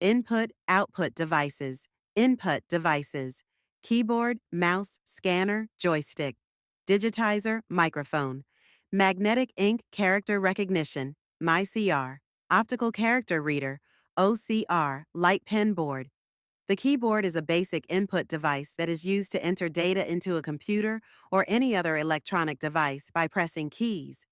Input, output devices, input devices, keyboard, mouse, scanner, joystick, digitizer, microphone, magnetic ink character recognition, MyCR, optical character reader, OCR, light pen board. The keyboard is a basic input device that is used to enter data into a computer or any other electronic device by pressing keys.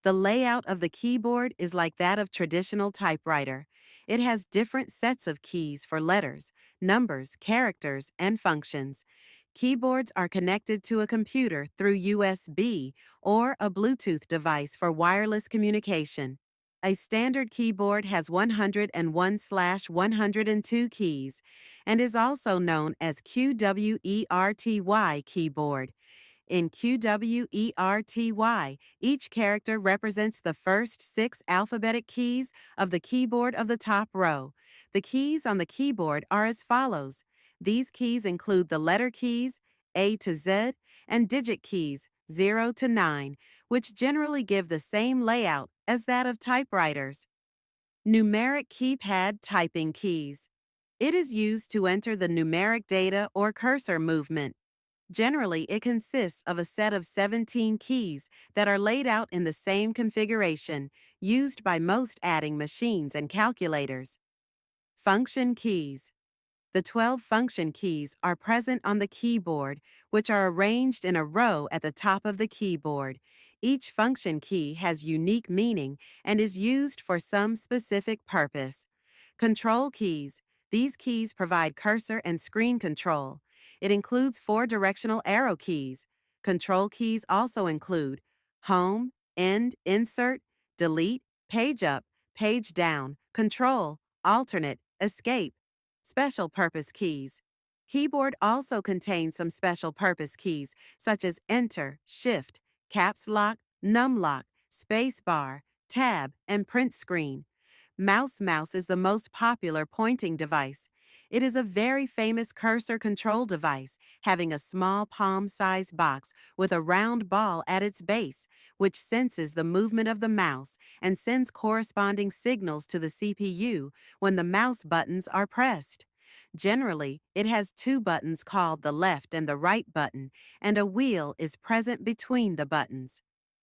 The layout of the keyboard is like that of traditional typewriter. It has different sets of keys for letters, numbers, characters, and functions. Keyboards are connected to a computer through USB or a Bluetooth device for wireless communication. A standard keyboard has 101/102 keys and is also known as QWERTY keyboard. In QWERTY, each character represents the first 6 alphabetic keys of the keyboard of the top row. The keys on the keyboard are as follows. These keys include the letter keys, A to Z, and digit keys, 0 to 9, which generally give the same layout as that of typewriters. Numeric keypad typing keys. It is used to enter the numeric data or cursor movement. Generally, it consists of a set of 17 keys that are laid out in the same configuration, used by most adding machines and calculators. Function keys. The 12 function keys are present on the keyboard, which are arranged in a row at the top of the keyboard. Each function key has unique meaning and is used for some specific purpose. Control keys. These keys provide cursor and screen control. It includes 4 directional arrow keys. Control keys also include Home, End, Insert, Delete, Page Up, Page Down, Control, Alternate, Escape. Special purpose keys. Keyboard also contains some special purpose keys such as Enter, Shift, Caps Lock, Num Lock, Space Bar, Tab, and Print Screen. Mouse is the most popular pointing device. It is a very famous cursor control device, having a small palm-sized box with a round ball at its base, which senses the movement of the mouse and sends corresponding signals to the CPU when the mouse buttons are pressed. Generally, it has 2 buttons called the left and the right button, and a wheel is present between the buttons.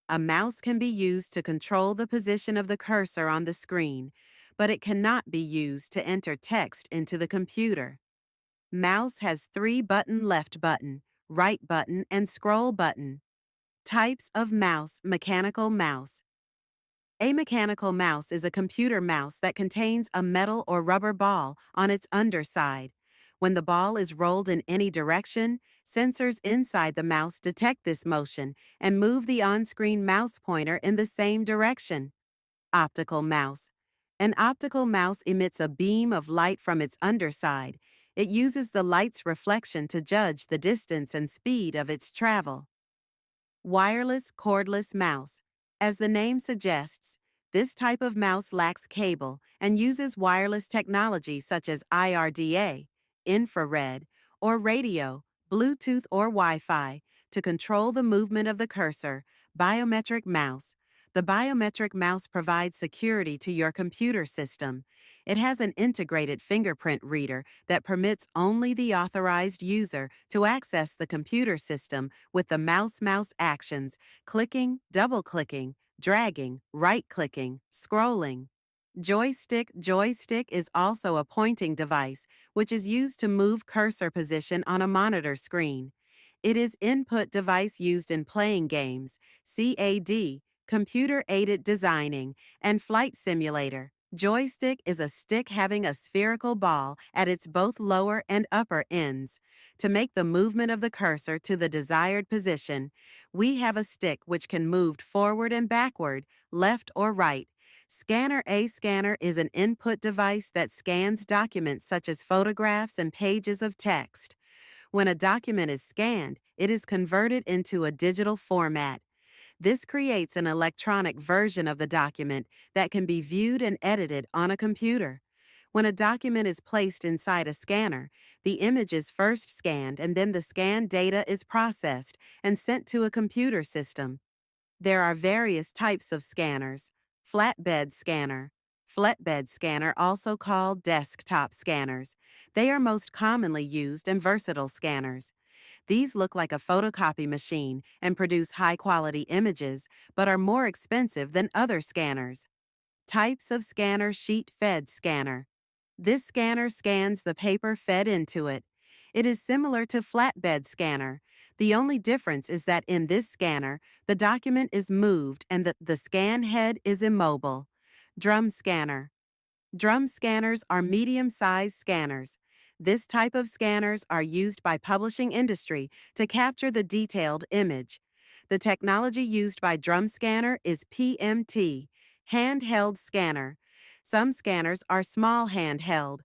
A mouse can be used to control the position of the cursor on the screen, but it cannot be used to enter text into the computer. Mouse has 3 button left button, right button, and scroll button. Types of mouse, mechanical mouse. A mechanical mouse is a computer mouse that contains a metal or rubber ball on its underside. When the ball is rolled in any direction, sensors inside the mouse detect this motion and move the on-screen mouse pointer in the same direction. Optical mouse. An optical mouse emits a beam of light from its underside. It uses the light's reflection to judge the distance and speed of its travel. Wireless cordless mouse. As the name suggests, this type of mouse lacks cable and uses wireless technology such as IRDA, infrared, or radio, Bluetooth or Wi-Fi to control the movement of the cursor. Biometric mouse. The biometric mouse provides security to your computer system. It has an integrated fingerprint reader that permits only the authorized user to access the computer system with the mouse actions, clicking, double-clicking, dragging, right-clicking, scrolling. Joystick is also a pointing device, which is used to move cursor position on a monitor screen. It is input device used in playing games, CAD, computer-aided designing, and flight simulator. Joystick is a stick having a spherical ball at its both lower and upper ends. To make the movement of the cursor to the desired position, we have a stick which can move forward and backward, left or right. Scanner. A scanner is an input device that scans documents such as photographs and pages of text. When a document is scanned, it is converted into a digital format. This creates an electronic version of the document that can be viewed and edited on a computer. When a document is placed inside a scanner, the image is first scanned and then the scanned data is processed and sent to a computer system. There are various types of scanners. Flatbed scanner. Flatbed scanner, also called desktop scanners. They are most commonly used in versatile scanners. These look like a photocopy machine and produce high-quality images, but are more expensive than other scanners. Types of scanner: sheet-fed scanner. This scanner scans the paper fed into it. It is similar to flatbed scanner. The only difference is that in this scanner, the document is moved and the scan head is immobile. Drum scanner. Drum scanners are medium-sized scanners. This type of scanners are used by publishing industry to capture the detailed image. The technology used by drum scanner is PMT, handheld scanner. Some scanners are small handheld,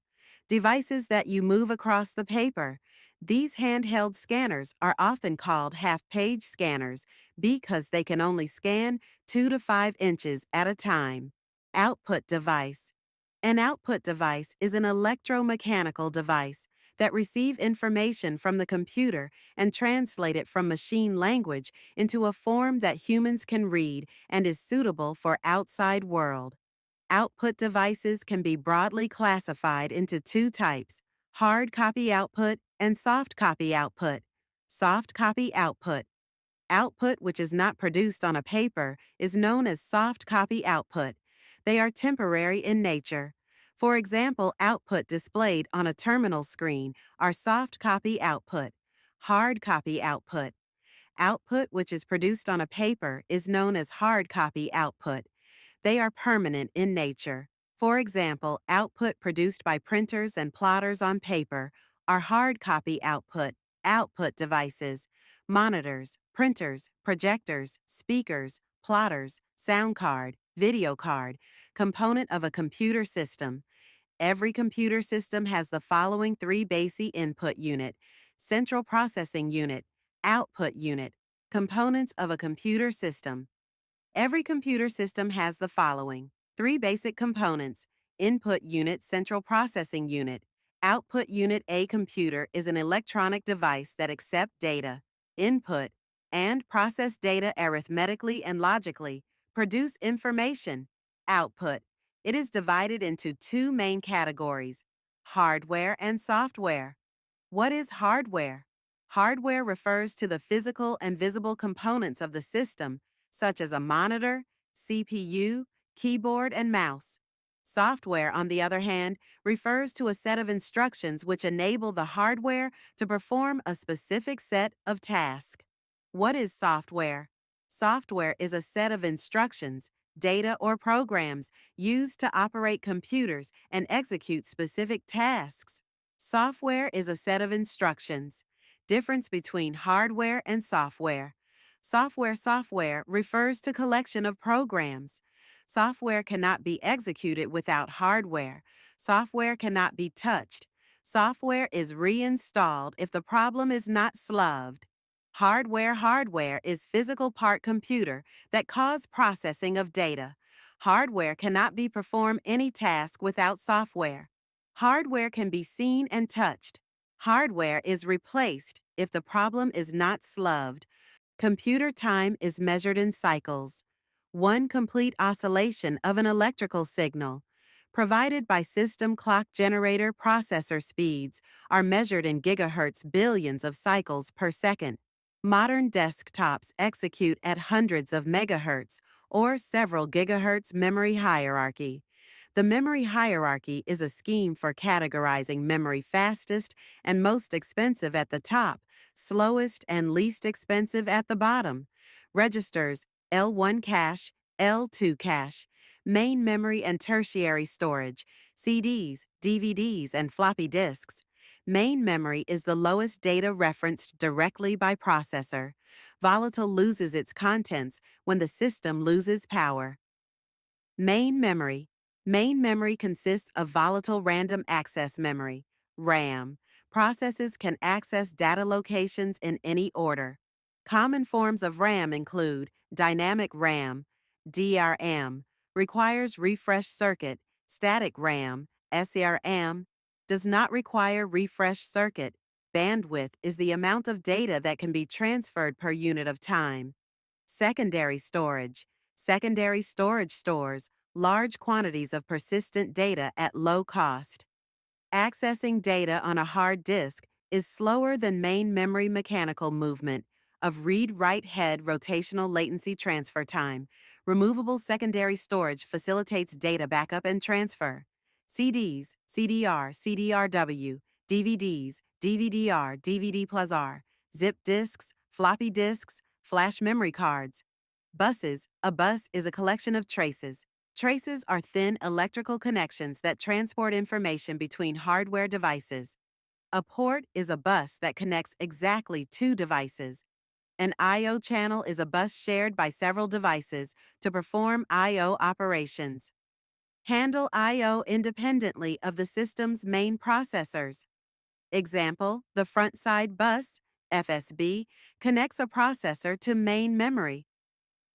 devices that you move across the paper. These handheld scanners are often called half-page scanners because they can only scan 2 to 5 inches at a time. Output device. An output device is an electromechanical device that receives information from the computer and translate it from machine language into a form that humans can read and is suitable for outside world. Output devices can be broadly classified into two types: hard copy output and soft copy output. Soft copy output. Output which is not produced on a paper is known as soft copy output. They are temporary in nature. For example, output displayed on a terminal screen are soft copy output. Hard copy output. Output which is produced on a paper is known as hard copy output. They are permanent in nature. For example, output produced by printers and plotters on paper are hard copy output. Output devices: monitors, printers, projectors, speakers, plotters, sound card, video card, component of a computer system. Every computer system has the following three basic: input unit, central processing unit, output unit. Components of a computer system. Every computer system has the following three basic components: input unit, central processing unit, output unit. A computer is an electronic device that accepts data, input, and process data arithmetically and logically, produce information, output. It is divided into two main categories: hardware and software. What is hardware? Hardware refers to the physical and visible components of the system, such as a monitor, CPU, keyboard, and mouse. Software, on the other hand, refers to a set of instructions which enable the hardware to perform a specific set of tasks. What is software? Software is a set of instructions, data, or programs used to operate computers and execute specific tasks. Software is a set of instructions. Difference between hardware and software. Software refers to collection of programs. Software cannot be executed without hardware. Software cannot be touched. Software is reinstalled if the problem is not solved. Hardware is physical part computer that cause processing of data. Hardware cannot be perform any task without software. Hardware can be seen and touched. Hardware is replaced if the problem is not solved. Computer time is measured in cycles. One complete oscillation of an electrical signal, provided by system clock generator processor speeds, are measured in gigahertz, billions of cycles per second. Modern desktops execute at hundreds of megahertz or several gigahertz memory hierarchy. The memory hierarchy is a scheme for categorizing memory: fastest and most expensive at the top, slowest and least expensive at the bottom. Registers: L1 cache, L2 cache. Main memory and tertiary storage: CDs, DVDs, and floppy disks. Main memory is the lowest data referenced directly by processor. Volatile loses its contents when the system loses power. Main memory. Main memory consists of volatile random access memory, RAM. Processes can access data locations in any order. Common forms of RAM include dynamic RAM, DRAM, requires refresh circuit; static RAM, SRAM, does not require refresh circuit. Bandwidth is the amount of data that can be transferred per unit of time. Secondary storage. Secondary storage stores large quantities of persistent data at low cost. Accessing data on a hard disk is slower than main memory mechanical movement of read-write head rotational latency transfer time. Removable secondary storage facilitates data backup and transfer. CDs, CDR, CDRW, DVDs, DVD-R, DVD plus R, zip disks, floppy disks, flash memory cards. Buses. A bus is a collection of traces. Traces are thin electrical connections that transport information between hardware devices. A port is a bus that connects exactly two devices. An I/O channel is a bus shared by several devices to perform I/O operations. Handle I/O independently of the system's main processors. Example, the front side bus, FSB, connects a processor to main memory.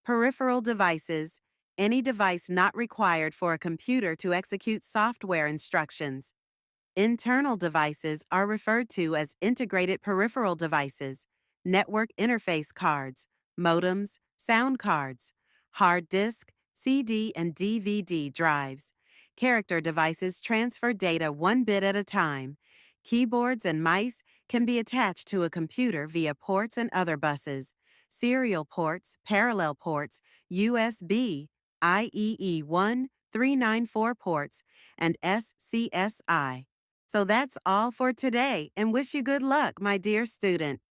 Peripheral devices, any device not required for a computer to execute software instructions. Internal devices are referred to as integrated peripheral devices, network interface cards, modems, sound cards, hard disk, CD and DVD drives. Character devices transfer data one bit at a time. Keyboards and mice can be attached to a computer via ports and other buses. Serial ports, parallel ports, USB, IEEE 1394 ports, and SCSI. So that's all for today, and wish you good luck, my dear student.